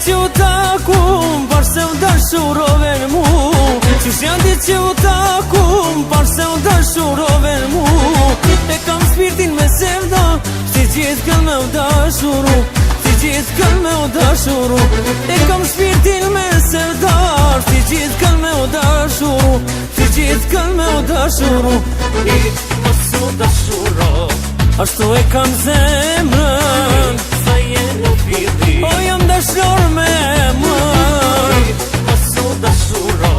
që u takum, par se u dashurove në mu. Qysh janë ditë që u takum, par se u dashurove në mu. E kam shpirtin me sevda, si gjithë këll me u dashuru, si gjithë këll me u dashuru. E kam shpirtin me sevda, si gjithë këll me u dashuru, si gjithë këll me u dashuru. Mos u dashuro, ashtu e kam zemrën, sa je në fillim. o jam dashur me emër. Mos u dashuro,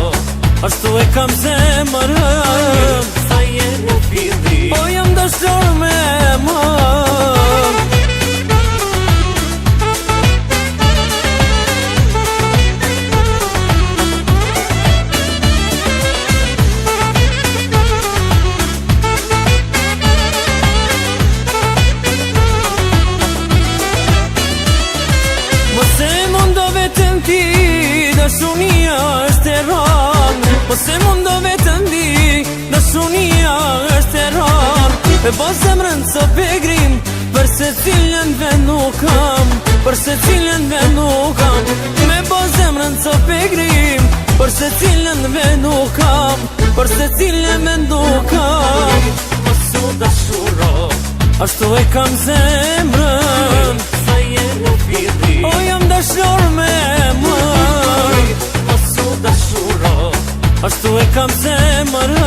Ashtu e kam zemrën, sa je në fillim. o jam dashur me emër. Mos e mundo vetëm ti, dashunia është e rëndë. Mos e mundo vetëm ti, dashunia është e rëndë. E po zemrën co pegrim, për se cilën vend nuk kam, për se cilën vend nuk kam. Me po zemrën co pegrim, për se cilën vend nuk kam, për se cilën vend nuk kam. Mos u dashuro, Ashtu e kam zemrën, sa je në fillim. o jam dashur me emër. Mos u dashuro, Ashtu e kam zemrën,